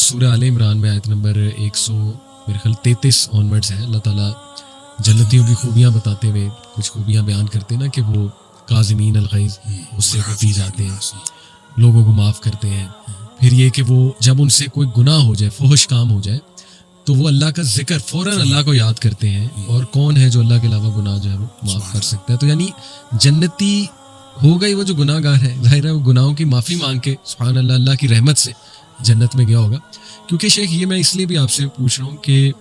سورہ آل عمران میں آیت نمبر 133 آنورڈز ہے. اللہ تعالیٰ جنتیوں کی خوبیاں بتاتے ہوئے کچھ خوبیاں بیان کرتے ہیں نا کہ وہ کاظمین الغیظ غصے کو پی جاتے ہیں, لوگوں کو معاف کرتے ہیں. پھر یہ کہ وہ جب ان سے کوئی گناہ ہو جائے, فحش کام ہو جائے, تو وہ اللہ کا ذکر فوراً اللہ کو یاد کرتے ہیں. اور کون ہے جو اللہ کے علاوہ گناہ جو ہے وہ معاف کر سکتا ہے. تو یعنی جنتی ہوگا ہی وہ جو گناہ گار ہے, ظاہر ہے وہ گناہوں کی معافی مانگ کے سبحان اللہ اللہ کی رحمت سے جنت میں گیا ہوگا. کیونکہ شیخ یہ میں اس لیے بھی آپ سے پوچھ رہا ہوں کہ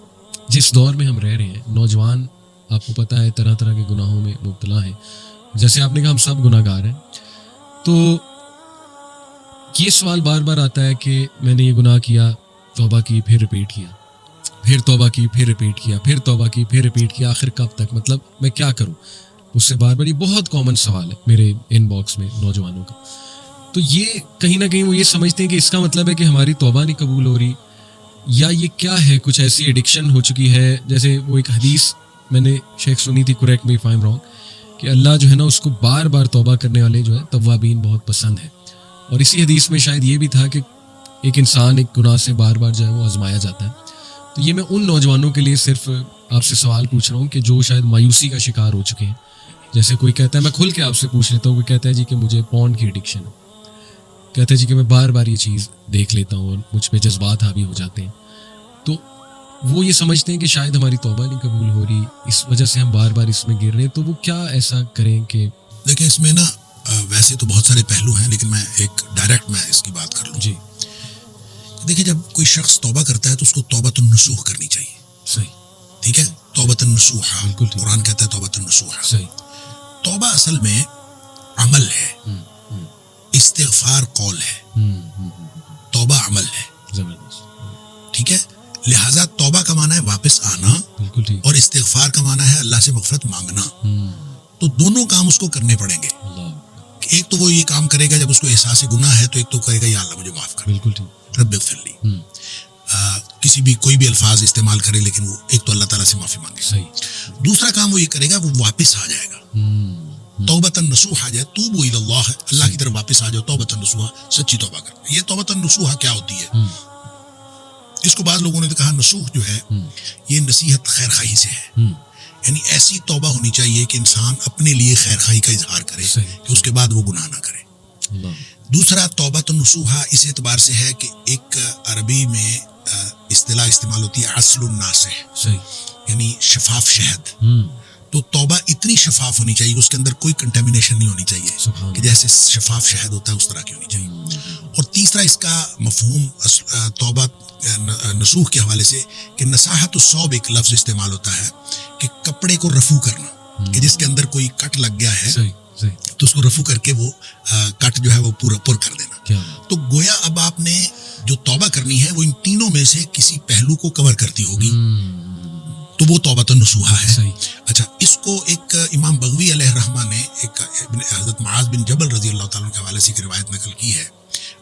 جس دور میں ہم رہ رہے ہیں, نوجوان آپ کو پتہ ہے طرح طرح کے گناہوں میں مبتلا ہیں. جیسے آپ نے کہا ہم سب گناہ گار ہیں, تو یہ سوال بار بار آتا ہے کہ میں نے یہ گناہ کیا, توبہ کی, پھر ریپیٹ کیا, پھر توبہ کی, پھر ریپیٹ کیا, پھر توبہ کی, پھر ریپیٹ کیا, آخر کب تک؟ مطلب میں کیا کروں؟ اس سے بار بار, یہ بہت کامن سوال ہے میرے ان باکس میں نوجوانوں کا. تو یہ کہیں نہ کہیں وہ یہ سمجھتے ہیں کہ اس کا مطلب ہے کہ ہماری توبہ نہیں قبول ہو رہی, یا یہ کیا ہے, کچھ ایسی ایڈکشن ہو چکی ہے. جیسے وہ ایک حدیث میں نے شیخ سنی تھی, correct me if I am wrong, کہ اللہ جو ہے نا اس کو بار بار توبہ کرنے والے جو ہے توابین بہت پسند ہے. اور اسی حدیث میں شاید یہ بھی تھا کہ ایک انسان ایک گناہ سے بار بار جو ہے وہ آزمایا جاتا ہے. تو یہ میں ان نوجوانوں کے لیے صرف آپ سے سوال پوچھ رہا ہوں کہ جو شاید مایوسی کا شکار ہو چکے ہیں. جیسے کوئی کہتا ہے, میں کھل کے آپ سے پوچھ لیتا ہوں, کوئی کہتا ہے جی کہ مجھے پورن کی ایڈکشن ہے, کہتا ہے جی کہ میں بار بار یہ چیز دیکھ لیتا ہوں اور مجھ پہ جذبات حاوی ہو جاتے ہیں. تو وہ یہ سمجھتے ہیں کہ شاید ہماری توبہ نہیں قبول ہو رہی, اس وجہ سے ہم بار بار اس میں گر رہے ہیں. تو وہ کیا ایسا کریں کہ دیکھیں اس میں نا ویسے تو بہت سارے پہلو ہیں, لیکن میں ایک ڈائریکٹ میں اس کی بات کر لوں. جی دیکھیں جب کوئی شخص توبہ کرتا ہے تو اس کو توبۃ النصوح کرنی چاہیے. صحیح, ٹھیک ہے, توبۃ النصوح, بالکل ٹھیک. قرآن کہتا ہے توبۃ النصوح. صحیح. توبہ اصل میں عمل ہے, استغفار قول ہے, توبہ عمل ہے. زبردست. ٹھیک ہے, لہٰذا توبہ کا معنی ہے واپس آنا, بالکل ٹھیک. اور استغفار کا معنی ہے اللہ سے مغفرت مانگنا. تو دونوں کام اس کو کرنے پڑیں گے. ایک تو وہ یہ کام کرے گا جب اس کو احساس گناہ ہے, تو ایک تو کہے گا یا اللہ مجھے معاف کر, بالکل ٹھیک, رب اغفر لی. کسی بھی کوئی بھی الفاظ استعمال کرے, لیکن وہ ایک تو اللہ تعالیٰ سے معافی مانگے. صحیح. دوسرا کام وہ یہ کرے گا, وہ واپس آ جائے گا. توبۃ النصوح آ جائے, توبوا الی اللہ, اللہ کی طرف واپس آ جاؤ. توبۃ النصوح, سچی توبہ کرنا. یہ توبۃ النصوح کیا ہوتی ہے؟ اس کو بعض لوگوں نے تو کہا نصوح جو ہے یہ نصیحت خیر خواہی سے ہے. یعنی ایسی توبہ ہونی چاہیے کہ انسان اپنے لیے خیر خواہی کا اظہار کرے کہ اس کے بعد وہ گناہ نہ کرے. دوسرا توبۃ النصوح اس اعتبار سے ہے کہ ایک عربی میں اصطلاح استعمال ہوتی ہے عسل الناصح, یعنی شفاف شہد. تو توبہ اتنی شفاف ہونی چاہیے کہ اس کے اندر کوئی کنٹامینیشن نہیں ہونی چاہیے, کہ جیسے شفاف شہد ہوتا ہے اس طرح کی ہونی چاہیے. اور تیسرا اس کا مفہوم توبہ نصوح کے حوالے سے کہ نصاحت الثوب ایک لفظ استعمال ہوتا ہے کہ کپڑے کو رفو کرنا, کہ جس کے اندر کوئی کٹ لگ گیا ہے تو اس کو رفو کر کے وہ کٹ جو ہے وہ پورا پر کر دینا. تو گویا اب آپ نے جو توبہ کرنی ہے وہ ان تینوں میں سے کسی پہلو کو کور کرتی ہوگی, تو وہ توبۃ النصوح ہے. اچھا, اس کو ایک امام بغوی علیہ الرحمہ نے ایک حضرت معاذ بن جبل رضی اللہ تعالیٰ کے حوالے سے ایک روایت نقل کی ہے.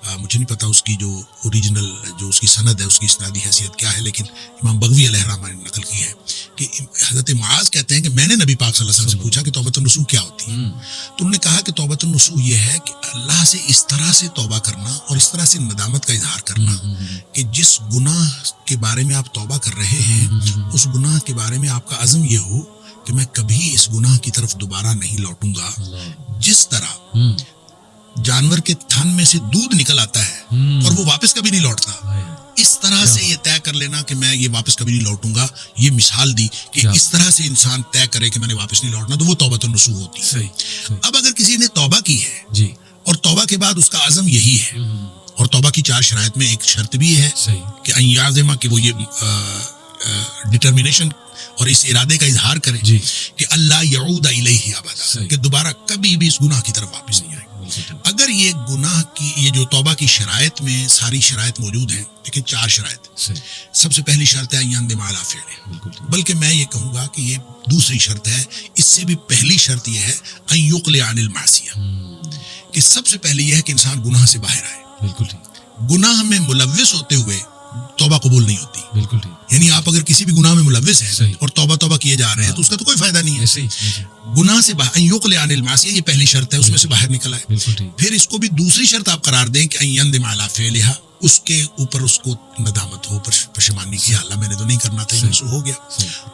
مجھے نہیں پتا اس کی جو اوریجنل جو اس کی سند ہے, اس کی اسنادی حیثیت کیا ہے, لیکن امام بغوی علیہ الرحمہ نے نقل کی ہے کہ حضرت معاذ کہتے ہیں کہ میں نے نبی پاک صلی اللہ علیہ وسلم سے پوچھا کہ توبۃ النصوح کیا ہوتی ہے. تو انہوں نے کہا کہ توبۃ النصوح یہ ہے کہ اللہ سے اس طرح سے توبہ کرنا اور اس طرح سے ندامت کا اظہار کرنا کہ جس گناہ کے بارے میں آپ توبہ کر رہے ہیں اس گناہ کے بارے میں آپ کا عزم یہ ہو کہ میں کبھی اس گناہ کی طرف دوبارہ نہیں لوٹوں گا. جس طرح جانور کے تھن میں سے دودھ نکل آتا ہے اور وہ واپس کبھی نہیں لوٹتا, اس طرح سے یہ طے کر لینا کہ میں یہ واپس کبھی نہیں لوٹوں گا. یہ مثال دی کہ اس طرح سے انسان طے کرے کہ میں نے واپس نہیں لوٹنا, تو وہ توبۃ النصوح ہوتی ہے. اب اگر کسی نے توبہ کی ہے اور توبہ کے بعد اس کا عزم یہی ہے, اور توبہ کی 4 شرائط میں ایک شرط بھی ہے کہ ان یعزم, کہ وہ یہ ڈٹرمینیشن اور اس ارادے کا اظہار کرے کہ اللہ یعود الیہ ابدا, کہ دوبارہ کبھی بھی اس گناہ کی طرف واپس نہیں آئے. اگر یہ گناہ کی یہ جو توبہ کی شرائط میں ساری شرائط موجود ہیں, لیکن 4 شرائط. سب سے پہلی شرط ہے یندم علی فعلہ, بلکہ میں یہ کہوں گا کہ یہ دوسری شرط ہے, اس سے بھی پہلی شرط یہ ہے ان یقلع عن المعصیہ, کہ سب سے پہلے یہ ہے کہ انسان گناہ سے باہر آئے. گناہ میں ملوث ہوتے ہوئے توبہ قبول نہیں ہوتی. بالکل ٹھیک. یعنی آپ اگر کسی بھی گناہ میں ملوث ہیں صحیح. اور توبہ کیے جا رہے ہیں تو اس کا تو کوئی فائدہ نہیں ہے. ایسے ہی گناہ سے باہر یقلع عن المعصیہ، یہ پہلی شرط ہے، اس میں سے باہر نکل آئے. بالکل ٹھیک. پھر اس کو بھی دوسری شرط آپ قرار دیں کہ ان یندم علی فعلھا، اس کے اوپر اس کو ندامت ہو، پشیمانی کی، اللہ میں نے تو نہیں کرنا تھا، یہ ہو گیا.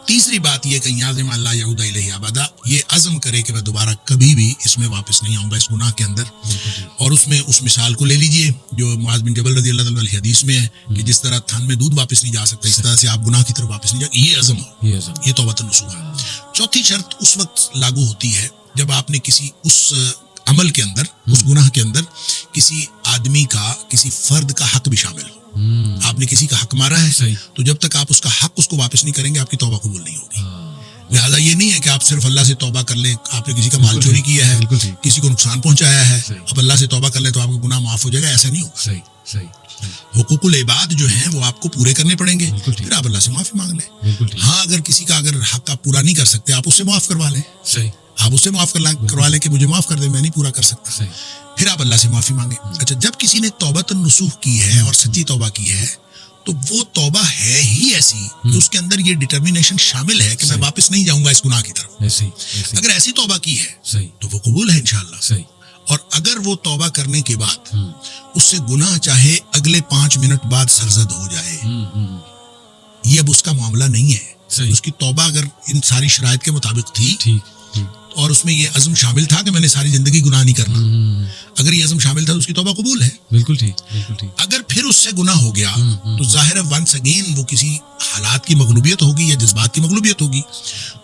تیسری بات یہ کہ یعزم اللہ یعود الیہ ابدا، یہ عزم کرے کہ میں دوبارہ کبھی بھی اس میں واپس نہیں آؤں گا، اس گناہ کے اندر. اور اس میں اس مثال کو لے لیجئے جو معاذ بن جبل رضی اللہ عنہ حدیث میں ہے کہ جس طرح تھن میں دودھ واپس نہیں جا سکتا، اس طرح سے آپ گناہ کی طرف واپس نہیں جا، یہ عزم ہو، یہ توبۃ النصوح ہے. چوتھی شرط اس وقت لاگو ہوتی ہے جب آپ نے کسی اس عمل کے اندر، اس گناہ کے اندر کسی آدمی کا، کسی فرد کا حق بھی شامل ہو. آپ نے کسی کا حق مارا ہے تو جب تک آپ اس کا حق اس کو واپس نہیں کریں گے آپ کی توبہ قبول نہیں ہوگی. لہٰذا یہ نہیں ہے کہ آپ صرف اللہ سے توبہ کر لیں، آپ نے کسی کا مال چوری کیا ہے، کسی کو نقصان پہنچایا ہے، اب اللہ سے توبہ کر لیں تو آپ کا گناہ معاف ہو جائے گا، ایسا نہیں ہوگا. حقوق العباد جو ہیں وہ آپ کو پورے کرنے پڑیں گے، پھر آپ اللہ سے معافی مانگ لیں. ہاں اگر کسی کا اگر حق آپ پورا نہیں کر سکتے آپ اس سے معاف کروا لیں، آپ اس سے معاف کروا لیں کہ مجھے معاف کر دیں، میں نہیں پورا کر سکتا، پھر آپ اللہ سے معافی مانگیں. اچھا، جب کسی نے توبۃ النصوح کی ہے اور سچی توبہ کی ہے تو وہ توبہ ہے ہی ایسی کہ اس کے اندر یہ ڈٹرمینیشن شامل ہے کہ میں واپس نہیں جاؤں گا اس گناہ کی طرف. اگر ایسی توبہ کی ہے تو وہ قبول ہے انشاءاللہ. اور اگر وہ توبہ کرنے کے بعد اس سے گناہ چاہے اگلے 5 منٹ بعد سرزد ہو جائے، یہ اب اس کا معاملہ نہیں ہے. اس کی توبہ اگر ان ساری شرائط کے مطابق تھی اور اس میں یہ عزم شامل تھا کہ میں نے ساری زندگی گناہ نہیں کرنا، اگر یہ عزم شامل تھا تو اس کی توبہ قبول ہے. بالکل ٹھیک. اگر پھر اس سے گناہ ہو گیا تو ظاہر ہے ونس اگین وہ کسی حالات کی مغلوبیت ہوگی یا جذبات کی مغلوبیت ہوگی،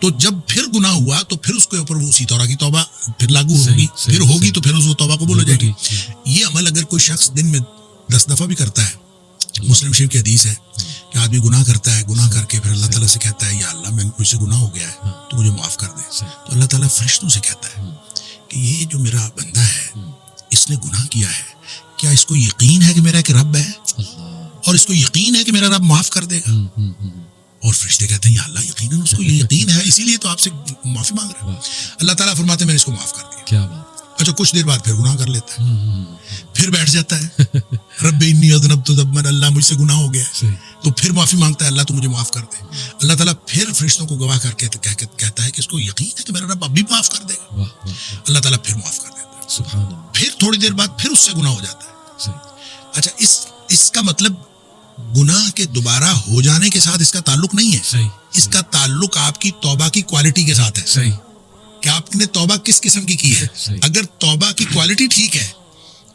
تو جب پھر گناہ ہوا تو پھر اس کے اوپر وہ اسی طرح کی توبہ پھر لاگو ہوگی، پھر ہوگی تو پھر اس وہ توبہ قبول ہو جائے گی. یہ عمل اگر کوئی شخص دن میں 10 دفعہ بھی کرتا ہے، مسلم شریف کی حدیث ہے کہ آدمی گناہ کرتا ہے، گناہ کر کے پھر اللہ تعالیٰ سے کہتا ہے یا اللہ میں مجھ سے گناہ ہو گیا ہے تو مجھے معاف کر دے، تو اللہ تعالیٰ فرشتوں سے کہتا ہے کہ یہ جو میرا بندہ ہے اس نے گناہ کیا ہے، کیا اس کو یقین ہے کہ میرا ایک رب ہے اور اس کو یقین ہے کہ میرا رب معاف کر دے گا؟ اور فرشتے کہتے ہیں یا اللہ یقیناً اس کو یہ یقین ہے، اسی لیے تو آپ سے معافی مانگ رہا ہے. اللہ تعالیٰ فرماتے ہیں میں نے اس کو معاف کر دیا. کیا بات. اچھا، کچھ دیر بعد پھر گناہ کر لیتا ہے، پھر بیٹھ جاتا ہے رب انی اذنبت ذنبا، اللہ مجھ سے گناہ ہو گیا ہے، تو پھر معافی مانگتا ہے اللہ تو مجھے معاف کر دے. اللہ تعالیٰ پھر فرشتوں کو گواہ کر کے کہتا ہے کہ اس کو یقین ہے کہ میرا رب اب بھی معاف کر دے گا. اللہ تعالیٰ پھر معاف کر دیتا ہے. سبحان اللہ. پھر تھوڑی دیر بعد پھر اس سے گناہ ہو جاتا ہے. اچھا، اس کا مطلب گناہ کے دوبارہ ہو جانے کے ساتھ اس کا تعلق نہیں ہے، اس کا تعلق آپ کی توبہ کی کوالٹی کے ساتھ ہے کہ آپ نے توبہ کس قسم کی ہے. اگر توبہ کی کوالٹی ٹھیک ہے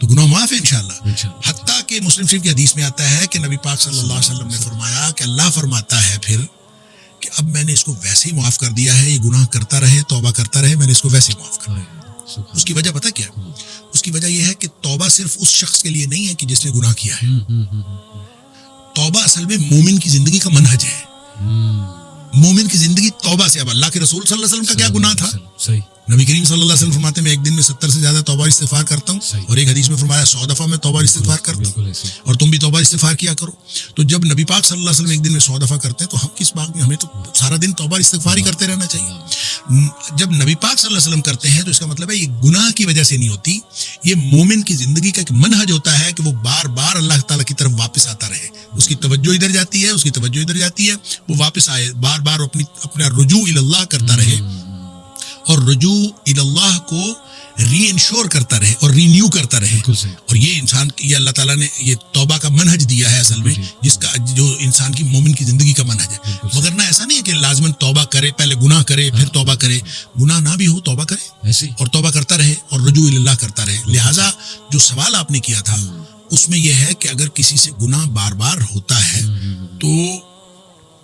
تو گناہ معاف ہے انشاءاللہ. حتیٰ کہ مسلم شریف کی حدیث میں آتا ہے کہ نبی پاک صلی اللہ علیہ وسلم نے فرمایا کہ اللہ فرماتا ہے پھر کہ اب میں نے اس کو ویسے ہی معاف کر دیا ہے، یہ گناہ کرتا رہے، توبہ کرتا رہے، میں نے اس کو ویسے ہی معاف کر دیا. اس کی وجہ پتہ کیا؟ اس کی وجہ یہ ہے کہ توبہ صرف اس شخص کے لیے نہیں ہے کہ جس نے گناہ کیا ہے. توبہ اصل میں مومن کی زندگی کا منہج ہے. مومن کی زندگی توبہ سے. اب اللہ کے رسول صلی اللہ علیہ وسلم کا کیا گناہ تھا؟ نبی کریم صلی اللہ علیہ وسلم فرماتے ہیں میں ایک دن میں 70 سے زیادہ توبہ استغفار کرتا ہوں، اور ایک حدیث میں فرمایا 100 دفعہ میں توبہ استغفار کرتا ہوں، اور تم بھی توبہ استغفار کیا کرو. تو جب نبی پاک صلی اللہ علیہ وسلم ایک دن میں 100 دفعہ کرتے ہیں تو ہم کس بات میں، ہمیں تو سارا دن توبہ استغفار ہی کرتے رہنا چاہیے. جب نبی پاک صلی اللہ علیہ وسلم کرتے ہیں تو اس کا مطلب ہے یہ گناہ کی وجہ سے نہیں ہوتی، یہ مومن کی زندگی کا ایک منہج ہوتا ہے کہ وہ بار بار اللہ تعالیٰ کی طرف واپس آتا رہے. اس کی توجہ ادھر جاتی ہے، اس کی توجہ ادھر جاتی ہے، وہ واپس آئے، بار بار اپنا رجوع اللہ کرتا رہے، اور رجوع اللہ کو ری انشور کرتا رہے اور رینیو کرتا رہے. اور یہ انسان، یہ اللہ تعالیٰ نے یہ توبہ کا منہج دیا ہے اصل میں، جس کا جو انسان کی مومن کی زندگی کا منہج ہے. مگر نہ ایسا نہیں ہے کہ لازماً توبہ کرے، پہلے گناہ کرے پھر توبہ کرے. گناہ نہ بھی ہو توبہ کرے اور توبہ کرتا رہے اور رجوع اللہ کرتا رہے. لہٰذا جو سوال آپ نے کیا تھا اس میں یہ ہے کہ اگر کسی سے گناہ بار بار ہوتا ہے تو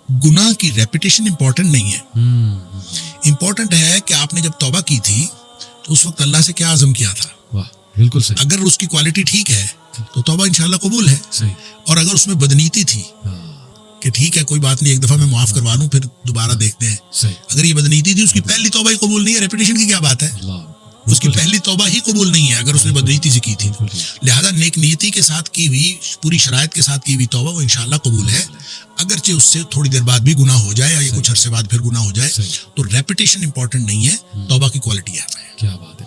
گناہ کی ریپیٹیشن امپورٹنٹ نہیں ہے. امپورٹنٹ ہے کہ آپ نے جب توبہ کی تھی تو اس وقت اللہ سے کیا عزم کیا تھا. بالکل صحیح. اگر اس کی کوالٹی ٹھیک ہے تو توبہ انشاءاللہ قبول ہے. اور اگر اس میں بدنیتی تھی کہ ٹھیک ہے کوئی بات نہیں، ایک دفعہ میں معاف کروا لوں پھر دوبارہ دیکھتے ہیں، اگر یہ بدنیتی تھی، اس کی پہلی توبہ ہی قبول نہیں ہے، ریپیٹیشن کی کیا بات ہے؟ اس کی پہلی توبہ ہی قبول نہیں ہے اگر اس نے بدنیتی سے کی تھی. لہذا نیک نیتی کے ساتھ کی ہوئی، پوری شرائط کے ساتھ کی ہوئی توبہ وہ انشاءاللہ قبول ہے. اگرچہ اس سے تھوڑی دیر بعد بھی گناہ ہو جائے یا کچھ عرصے بعد پھر گناہ ہو جائے تو ریپیٹیشن امپورٹنٹ نہیں ہے، توبہ کی کوالٹی ہے. کیا بات ہے.